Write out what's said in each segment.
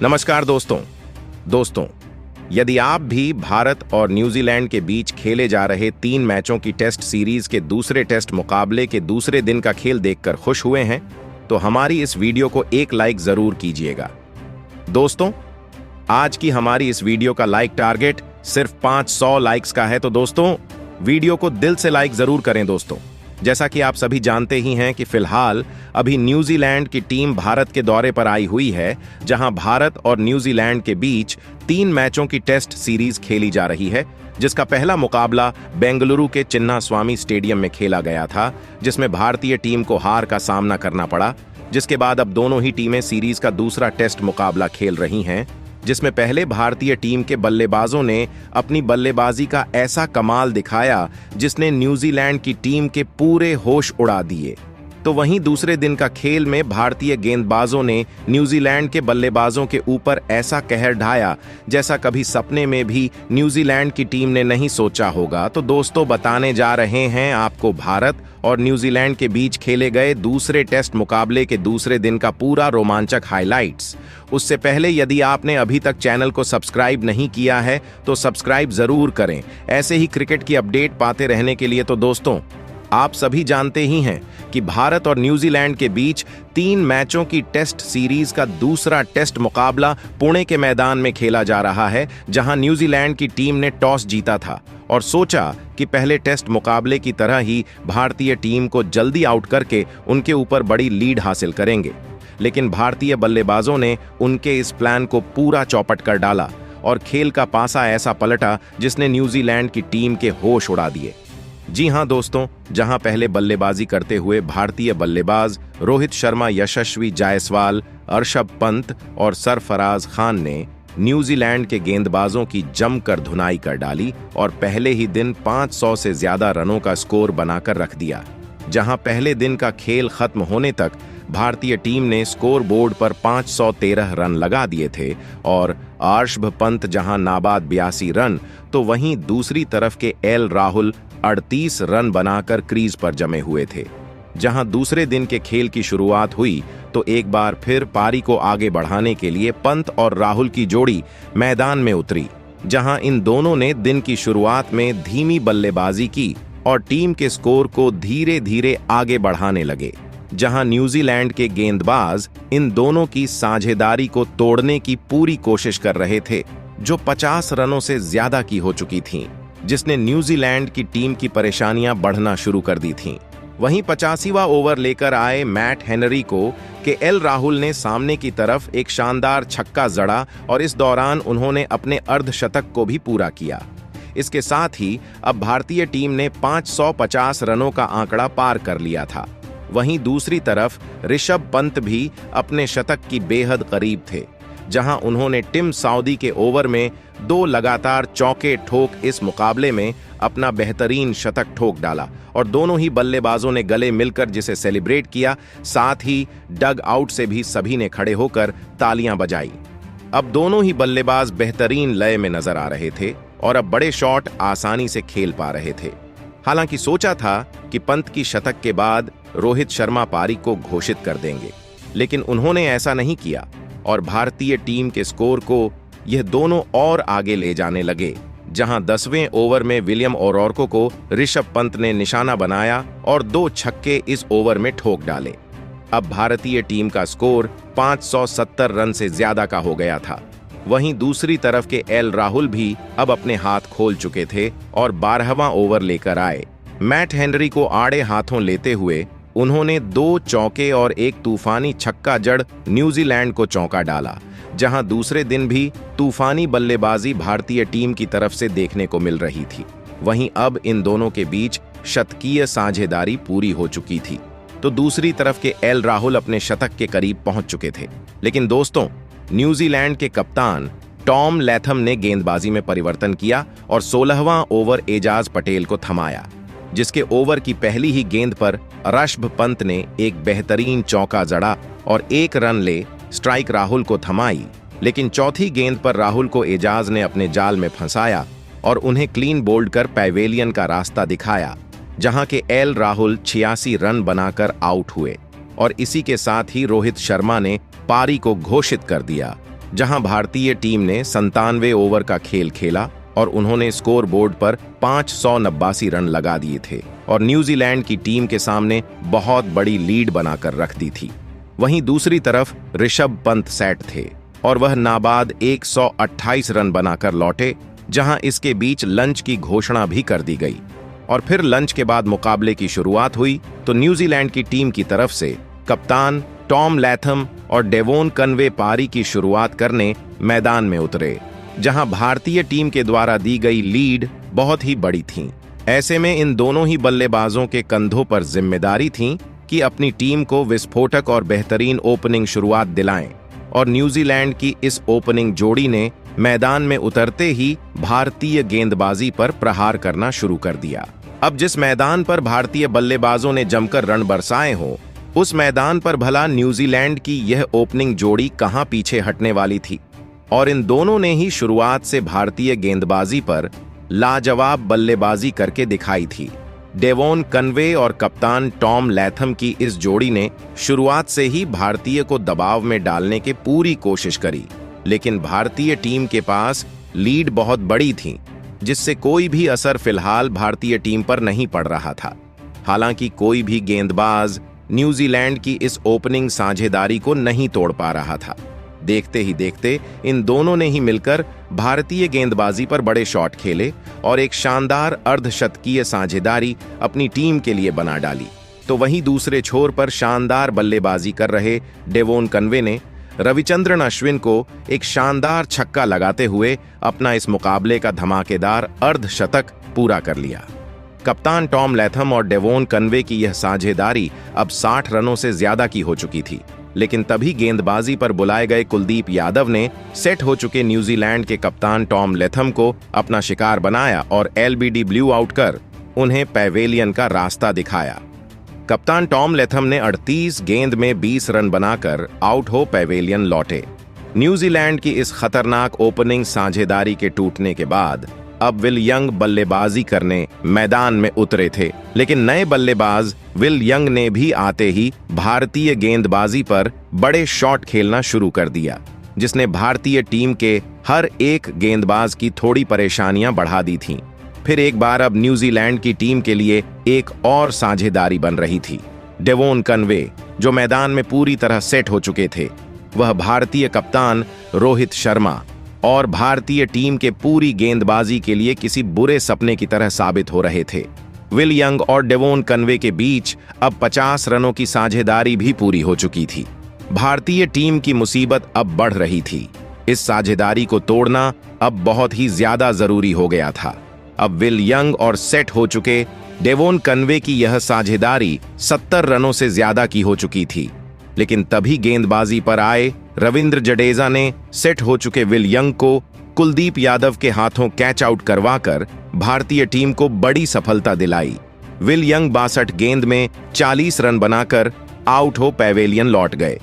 नमस्कार दोस्तों, यदि आप भी भारत और न्यूजीलैंड के बीच खेले जा रहे 3 मैचों की टेस्ट सीरीज के दूसरे टेस्ट मुकाबले के दूसरे दिन का खेल देखकर खुश हुए हैं, तो हमारी इस वीडियो को एक लाइक जरूर कीजिएगा। दोस्तों, आज की हमारी इस वीडियो का लाइक टारगेट सिर्फ 500 लाइक्स का है, तो दोस्तों वीडियो को दिल से लाइक जरूर करें। दोस्तों, जैसा कि आप सभी जानते ही हैं कि फिलहाल अभी न्यूजीलैंड की टीम भारत के दौरे पर आई हुई है, जहां भारत और न्यूजीलैंड के बीच 3 मैचों की टेस्ट सीरीज खेली जा रही है, जिसका पहला मुकाबला बेंगलुरु के चिन्नास्वामी स्टेडियम में खेला गया था, जिसमें भारतीय टीम को हार का सामना करना पड़ा। जिसके बाद अब दोनों ही टीमें सीरीज का दूसरा टेस्ट मुकाबला खेल रही हैं, जिसमें पहले भारतीय टीम के बल्लेबाजों ने अपनी बल्लेबाजी का ऐसा कमाल दिखाया जिसने न्यूजीलैंड की टीम के पूरे होश उड़ा दिए। तो वहीं दूसरे दिन का खेल में भारतीय गेंदबाजों ने न्यूजीलैंड के बल्लेबाजों के ऊपर ऐसा कहर ढाया जैसा कभी सपने में भी न्यूजीलैंड की टीम ने नहीं सोचा होगा। तो दोस्तों, बताने जा रहे हैं आपको भारत और न्यूजीलैंड के बीच खेले गए दूसरे टेस्ट मुकाबले के दूसरे दिन का पूरा रोमांचक हाइलाइट्स। उससे पहले यदि आपने अभी तक चैनल को सब्सक्राइब नहीं किया है तो सब्सक्राइब जरूर करें, ऐसे ही क्रिकेट की अपडेट पाते रहने के लिए। तो दोस्तों, आप सभी जानते ही हैं कि भारत और न्यूजीलैंड के बीच 3 मैचों की टेस्ट सीरीज का दूसरा टेस्ट मुकाबला पुणे के मैदान में खेला जा रहा है, जहां न्यूजीलैंड की टीम ने टॉस जीता था और सोचा कि पहले टेस्ट मुकाबले की तरह ही भारतीय टीम को जल्दी आउट करके उनके ऊपर बड़ी लीड हासिल करेंगे। लेकिन भारतीय बल्लेबाजों ने उनके इस प्लान को पूरा चौपट कर डाला और खेल का पासा ऐसा पलटा जिसने न्यूजीलैंड की टीम के होश उड़ा दिए। जी हां दोस्तों, जहां पहले बल्लेबाजी करते हुए भारतीय बल्लेबाज रोहित शर्मा, यशस्वी जायसवाल, ऋषभ पंत और सरफराज खान ने न्यूजीलैंड के गेंदबाजों की जमकर धुनाई कर डाली और पहले ही दिन 500 से ज्यादा रनों का स्कोर बनाकर रख दिया। जहां पहले दिन का खेल खत्म होने तक भारतीय टीम ने स्कोर बोर्ड पर 513 रन लगा दिए थे और ऋषभ पंत जहां नाबाद 82 रन, तो वहीं दूसरी तरफ के एल राहुल 38 रन बनाकर क्रीज पर जमे हुए थे। जहां दूसरे दिन के खेल की शुरुआत हुई तो एक बार फिर पारी को आगे बढ़ाने के लिए पंत और राहुल की जोड़ी मैदान में उतरी, जहां इन दोनों ने दिन की शुरुआत में धीमी बल्लेबाजी की और टीम के स्कोर को धीरे धीरे आगे बढ़ाने लगे। जहां न्यूजीलैंड के गेंदबाज इन दोनों की साझेदारी को तोड़ने की पूरी कोशिश कर रहे थे, जो 50 रनों से ज्यादा की हो चुकी थीं, जिसने न्यूजीलैंड की टीम की परेशानियां बढ़ना शुरू कर दी थीं। वहीं 85वां ओवर लेकर आए मैट हेनरी को के एल राहुल ने सामने की तरफ एक शानदार छक्का जड़ा और इस दौरान उन्होंने अपने अर्धशतक को भी पूरा किया। इसके साथ ही अब भारतीय टीम ने 550 रनों का आंकड़ा पार कर लिया था। वहीं दूसरी तरफ ऋषभ पंत भी अपने शतक की बेहद करीब थे, जहां उन्होंने टिम साउदी के ओवर में 2 लगातार चौके ठोक इस मुकाबले में अपना बेहतरीन शतक ठोक डाला और दोनों ही बल्लेबाजों ने गले मिलकर जिसे सेलिब्रेट किया। साथ ही डग आउट से भी सभी ने खड़े होकर तालियां बजाई। अब दोनों ही बल्लेबाज बेहतरीन लय में नजर आ रहे थे और अब बड़े शॉट आसानी से खेल पा रहे थे। हालांकि सोचा था कि पंत की शतक के बाद रोहित शर्मा पारी को घोषित कर देंगे, लेकिन उन्होंने ऐसा नहीं किया और भारतीय टीम के स्कोर को यह दोनों और आगे ले जाने लगे। जहां 10वें ओवर में विलियम ओरोर्को को ऋषभ पंत ने निशाना बनाया और 2 छक्के इस ओवर में ठोक डाले। अब भारतीय टीम का स्कोर 570 रन से ज्यादा का हो गया था। वहीं दूसरी तरफ के एल राहुल भी अब अपने हाथ खोल चुके थे और 12वां ओवर लेकर आए। मैट हेनरी को आड़े हाथों लेते हुए उन्होंने 2 चौके और एक तूफानी छक्का जड़ न्यूजीलैंड को चौंका डाला। जहां दूसरे दिन भी तूफानी बल्लेबाजी भारतीय टीम की तरफ से देखने को मिल रही थी। वहीं अब इन दोनों के बीच शतकीय साझेदारी पूरी हो चुकी थी, तो दूसरी तरफ के एल राहुल अपने शतक के करीब पहुंच चुके थे। लेकिन दोस्तों, न्यूजीलैंड के कप्तान टॉम लैथम ने गेंदबाजी में परिवर्तन किया और 16वां ओवर एजाज पटेल को थमाया, जिसके ओवर की पहली ही गेंद पर ऋषभ पंत ने एक बेहतरीन चौका जड़ा और 1 रन ले स्ट्राइक राहुल को थमाई। लेकिन चौथी गेंद पर राहुल को एजाज ने अपने जाल में फंसाया और उन्हें क्लीन बोल्ड कर पैवेलियन का रास्ता दिखाया, जहां के एल राहुल 86 रन बनाकर आउट हुए और इसी के साथ ही रोहित शर्मा ने पारी को घोषित कर दिया। जहां भारतीय टीम ने 97 ओवर का खेल खेला और उन्होंने स्कोर बोर्ड पर 589 रन लगा दिए थे और न्यूजीलैंड की टीम के सामने बहुत बड़ी लीड बनाकर रख दी थी। वहीं दूसरी तरफ ऋषभ पंत सेट थे और वह नाबाद 128 रन बनाकर लौटे, जहां इसके बीच लंच की घोषणा भी कर दी गई। और फिर लंच के बाद मुकाबले की शुरुआत हुई तो न्यूजीलैंड की टीम की तरफ से कप्तान टॉम लैथम और डेवोन कनवे पारी की शुरुआत करने मैदान में उतरे, जहां भारतीय टीम के द्वारा दी गई लीड बहुत ही बड़ी थी। ऐसे में इन दोनों ही बल्लेबाजों के कंधों पर जिम्मेदारी थी कि अपनी टीम को विस्फोटक और बेहतरीन ओपनिंग शुरुआत दिलाएं, और न्यूजीलैंड की इस ओपनिंग जोड़ी ने मैदान में उतरते ही भारतीय गेंदबाजी पर प्रहार करना शुरू कर दिया। अब जिस मैदान पर भारतीय बल्लेबाजों ने जमकर रन बरसाए हो, उस मैदान पर भला न्यूजीलैंड की यह ओपनिंग जोड़ी कहां पीछे हटने वाली थी। और इन दोनों ने ही शुरुआत से भारतीय गेंदबाजी पर लाजवाब बल्लेबाजी करके दिखाई थी। डेवोन कनवे और कप्तान टॉम लैथम की इस जोड़ी ने शुरुआत से ही भारतीय को दबाव में डालने की पूरी कोशिश करी, लेकिन भारतीय टीम के पास लीड बहुत बड़ी थी, जिससे कोई भी असर फिलहाल भारतीय टीम पर नहीं पड़ रहा था। हालांकि कोई भी गेंदबाज न्यूजीलैंड की इस ओपनिंग साझेदारी को नहीं तोड़ पा रहा था। देखते ही देखते इन दोनों ने ही मिलकर भारतीय गेंदबाजी पर बड़े शॉट खेले और एक शानदार अर्धशतकीय साझेदारी अपनी टीम के लिए बना डाली। तो वहीं दूसरे छोर पर शानदार बल्लेबाजी कर रहे डेवोन कनवे ने रविचंद्रन अश्विन को एक शानदार छक्का लगाते हुए अपना इस मुकाबले का धमाकेदार अर्धशतक पूरा कर लिया। कप्तान टॉम लैथम और डेवोन कनवे की यह साझेदारी अब 60 रनों से ज्यादा की हो चुकी थी, लेकिन तभी गेंदबाजी पर बुलाए गए कुलदीप यादव ने सेट हो चुके न्यूजीलैंड के कप्तान टॉम लैथम को अपना शिकार बनाया और एलबीडी ब्लू आउट कर उन्हें पैवेलियन का रास्ता दिखाया। कप्तान टॉम लैथम ने 38 गेंद में 20 रन बनाकर आउट हो पैवेलियन लौटे। न्यूजीलैंड की इस खतरनाक ओपनिंग साझेदारी के टूटने के बाद अब विल यंग बल्लेबाजी करने मैदान में उतरे थे, लेकिन नए बल्लेबाज विल यंग ने भी आते ही भारतीय गेंदबाजी पर बड़े शॉट खेलना शुरू कर दिया, जिसने भारतीय टीम के हर एक गेंदबाज की थोड़ी परेशानियां बढ़ा दी थीं। फिर एक बार अब न्यूजीलैंड की टीम के लिए एक और साझेदारी बन रही थी। डेवोन कनवे, जो मैदान में पूरी तरह सेट हो चुके थे, वह भारतीय कप्तान रोहित शर्मा और भारतीय टीम के पूरी गेंदबाजी के लिए किसी बुरे सपने की तरह साबित हो रहे थे। विल यंग और डेवोन कनवे के बीच अब 50 रनों की साझेदारी भी पूरी हो चुकी थी। भारतीय टीम की मुसीबत अब बढ़ रही थी। इस साझेदारी को तोड़ना अब बहुत ही ज्यादा जरूरी हो गया था। अब विल यंग और सेट हो चुके डेवोन कनवे की यह साझेदारी 70 रनों से ज्यादा की हो चुकी थी, लेकिन तभी गेंदबाजी पर आए रविंद्र जडेजा ने सेट हो चुके विल यंग को कुलदीप यादव के हाथों कैच आउट करवाकर भारतीय टीम को बड़ी सफलता दिलाई। विल यंग 62 गेंद में 40 रन बनाकर आउट हो पैवेलियन लौट गए।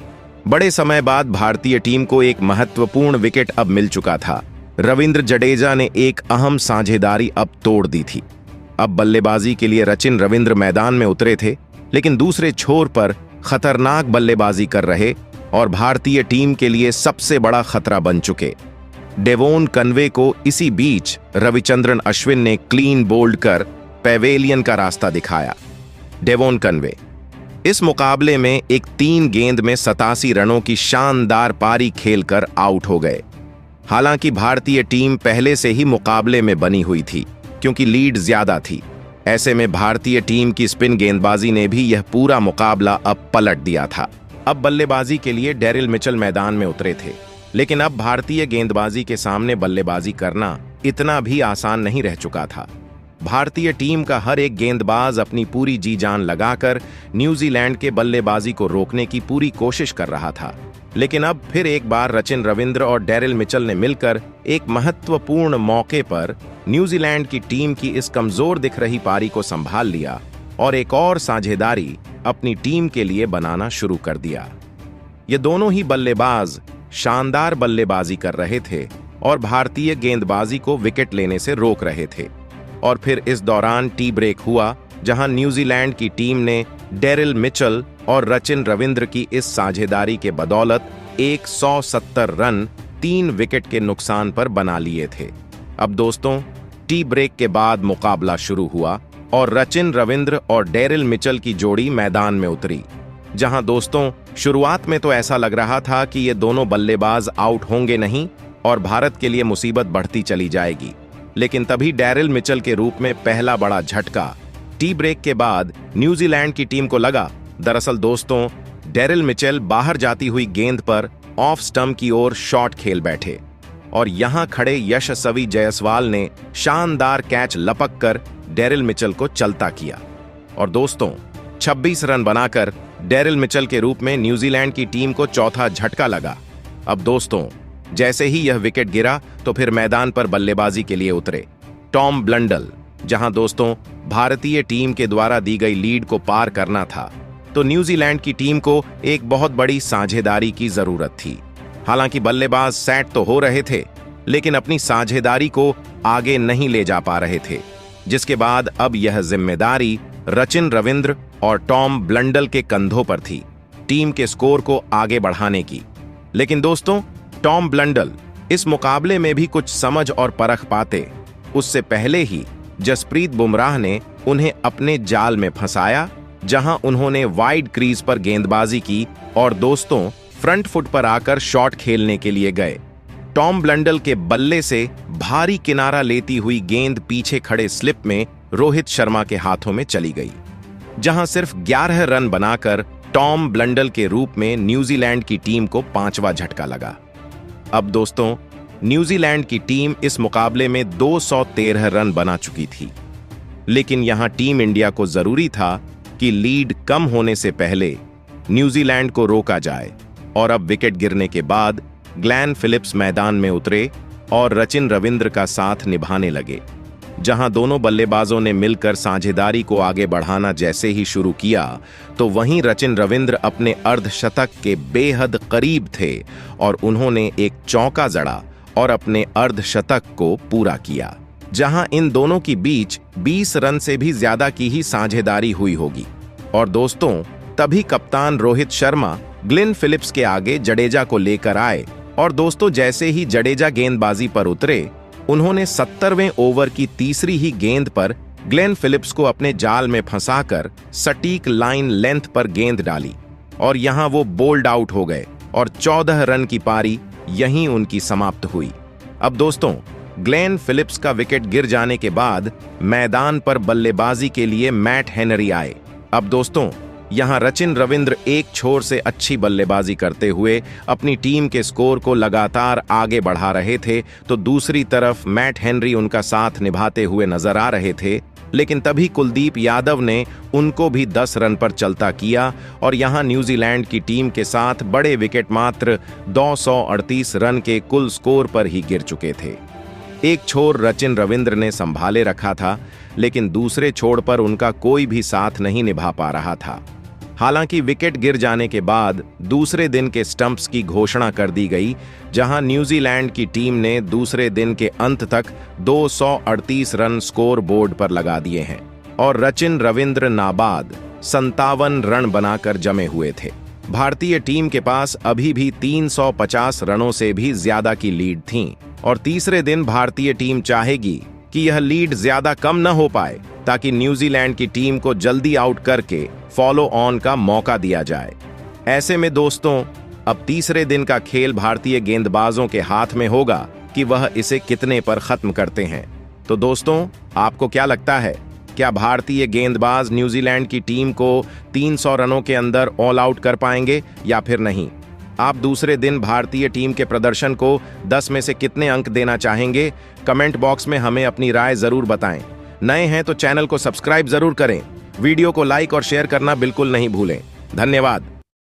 बड़े समय बाद भारतीय टीम को एक महत्वपूर्ण विकेट अब मिल चुका था। रविंद्र जडेजा ने एक अहम साझेदारी अब तोड़ दी थी। अब बल्लेबाजी के लिए रचिन रविंद्र मैदान में उतरे थे, लेकिन दूसरे छोर पर खतरनाक बल्लेबाजी कर रहे और भारतीय टीम के लिए सबसे बड़ा खतरा बन चुके डेवोन कनवे को इसी बीच रविचंद्रन अश्विन ने क्लीन बोल्ड कर पैवेलियन का रास्ता दिखाया। डेवोन कनवे इस मुकाबले में एक 3 गेंद में 87 रनों की शानदार पारी खेलकर आउट हो गए। हालांकि भारतीय टीम पहले से ही मुकाबले में बनी हुई थी, क्योंकि लीड ज्यादा थी। ऐसे में भारतीय टीम की स्पिन गेंदबाजी ने भी यह पूरा मुकाबला अब पलट दिया था। अब बल्लेबाजी के लिए डेरिल मिचेल मैदान में उतरे थे, लेकिन अब भारतीय गेंदबाजी के सामने बल्लेबाजी करना इतना भी आसान नहीं रह चुका था। भारतीय टीम का हर एक गेंदबाज अपनी पूरी जी जान लगाकर न्यूजीलैंड के बल्लेबाजी को रोकने की पूरी कोशिश कर रहा था। लेकिन अब फिर एक बार रचिन रविंद्र और डेरिल मिचेल ने मिलकर एक महत्वपूर्ण मौके पर न्यूजीलैंड की टीम की इस कमजोर दिख रही पारी को संभाल लिया और एक और साझेदारी अपनी टीम के लिए बनाना शुरू कर दिया। ये दोनों ही बल्लेबाज शानदार बल्लेबाजी कर रहे थे और भारतीय गेंदबाजी को विकेट लेने से रोक रहे थे। और फिर इस दौरान टी ब्रेक हुआ, जहां न्यूजीलैंड की टीम ने डेरिल मिचेल और रचिन रविंद्र की इस साझेदारी के बदौलत 170 रन 3 विकेट के नुकसान पर बना लिए थे। अब दोस्तों, टी ब्रेक के बाद मुकाबला शुरू हुआ और रचिन रविंद्र और डेरिल मिचेल की जोड़ी मैदान में उतरी। जहां दोस्तों, शुरुआत में तो ऐसा लग रहा था कि ये दोनों बल्लेबाज आउट होंगे नहीं और भारत के लिए मुसीबत बढ़ती चली जाएगी, लेकिन तभी डेरिल मिचेल के रूप में पहला बड़ा झटका टी ब्रेक के बाद न्यूजीलैंड की टीम को लगा। दरअसल दोस्तों, डेरिल मिचेल बाहर जाती हुई गेंद पर ऑफ स्टंप की ओर शॉट खेल बैठे और यहां खड़े यशस्वी जायसवाल ने शानदार कैच लपक कर डेरिल मिचेल को चलता किया और दोस्तों 26 रन बनाकर डेरिल मिचेल के रूप में न्यूजीलैंड की टीम को चौथा झटका लगा। अब दोस्तों, जैसे ही यह विकेट गिरा तो फिर मैदान पर बल्लेबाजी के लिए उतरे टॉम ब्लंडल। जहां दोस्तों, भारतीय टीम के द्वारा दी गई लीड को पार करना था तो न्यूजीलैंड की टीम को एक बहुत बड़ी साझेदारी की जरूरत थी। हालांकि बल्लेबाज सेट तो हो रहे थे, लेकिन अपनी साझेदारी को आगे नहीं ले जा पा रहे थे, जिसके बाद अब यह जिम्मेदारी रचिन रविंद्र और टॉम ब्लंडल के कंधों पर थी टीम के स्कोर को आगे बढ़ाने की। लेकिन दोस्तों, टॉम ब्लंडल इस मुकाबले में भी कुछ समझ और परख पाते उससे पहले ही जसप्रीत बुमराह ने उन्हें अपने जाल में फंसाया, जहां उन्होंने वाइड क्रीज पर गेंदबाजी की और दोस्तों फ्रंट फुट पर आकर शॉट खेलने के लिए गए। टॉम ब्लंडल के बल्ले से भारी किनारा लेती हुई गेंद पीछे खड़े स्लिप में रोहित शर्मा के हाथों में चली गई, जहां सिर्फ 11 रन बनाकर टॉम ब्लंडल के रूप में न्यूजीलैंड की टीम को 5वां झटका लगा। अब दोस्तों, न्यूजीलैंड की टीम इस मुकाबले में 213 रन बना चुकी थी, लेकिन यहां टीम इंडिया को जरूरी था कि लीड कम होने से पहले न्यूजीलैंड को रोका जाए और अब विकेट गिरने के बाद ग्लेन फिलिप्स मैदान में उतरे और रचिन रविंद्र का साथ निभाने लगे। जहां दोनों बल्लेबाजों ने मिलकर साझेदारी को आगे बढ़ाना जैसे ही शुरू किया तो वहीं रचिन रविंद्र अपने अर्धशतक के बेहद करीब थे और उन्होंने एक चौका जड़ा और अपने अर्धशतक को पूरा किया। जहां इन दोनों के बीच 20 रन से भी ज्यादा की ही साझेदारी हुई होगी और दोस्तों, तभी कप्तान रोहित शर्मा ग्लेन फिलिप्स के आगे जडेजा को लेकर आए और दोस्तों, जैसे ही जडेजा गेंदबाजी पर उतरे, उन्होंने 70वें ओवर की तीसरी ही गेंद पर ग्लेन फिलिप्स को अपने जाल में फंसाकर सटीक लाइन लेंथ पर गेंद डाली और यहां वो बोल्ड आउट हो गए और 14 रन की पारी यहीं उनकी समाप्त हुई। अब दोस्तों, ग्लेन फिलिप्स का विकेट गिर जाने के बाद मैदान पर बल्लेबाजी के लिए मैट हेनरी आए। अब दोस्तों, यहां रचिन रविंद्र एक छोर से अच्छी बल्लेबाजी करते हुए अपनी टीम के स्कोर को लगातार आगे बढ़ा रहे थे तो दूसरी तरफ मैट हेनरी उनका साथ निभाते हुए नजर आ रहे थे। लेकिन तभी कुलदीप यादव ने उनको भी 10 रन पर चलता किया और यहां न्यूजीलैंड की टीम के साथ बड़े विकेट मात्र 238 रन के कुल स्कोर पर ही गिर चुके थे। एक छोर रचिन रविंद्र ने संभाले रखा था, लेकिन दूसरे छोर पर उनका कोई भी साथ नहीं निभा पा रहा था। हालांकि विकेट गिर जाने के बाद दूसरे दिन के स्टंप्स की घोषणा कर दी गई, जहां न्यूजीलैंड की टीम ने दूसरे दिन के अंत तक 238 रन स्कोर बोर्ड पर लगा दिए हैं और रचिन रविंद्र नाबाद 57 रन बनाकर जमे हुए थे। भारतीय टीम के पास अभी भी 350 रनों से भी ज्यादा की लीड थी और तीसरे दिन भारतीय टीम चाहेगी कि यह लीड ज्यादा कम न हो पाए ताकि न्यूजीलैंड की टीम को जल्दी आउट करके फॉलो ऑन का मौका दिया जाए। ऐसे में दोस्तों, अब तीसरे दिन का खेल भारतीय गेंदबाजों के हाथ में होगा कि वह इसे कितने पर खत्म करते हैं। तो दोस्तों, आपको क्या लगता है, क्या भारतीय गेंदबाज न्यूजीलैंड की टीम को 300 रनों के अंदर ऑल आउट कर पाएंगे या फिर नहीं? आप दूसरे दिन भारतीय टीम के प्रदर्शन को 10 में से कितने अंक देना चाहेंगे? कमेंट बॉक्स में हमें अपनी राय जरूर बताएं। नए हैं तो चैनल को सब्सक्राइब जरूर करें। वीडियो को लाइक और शेयर करना बिल्कुल नहीं भूलें। धन्यवाद।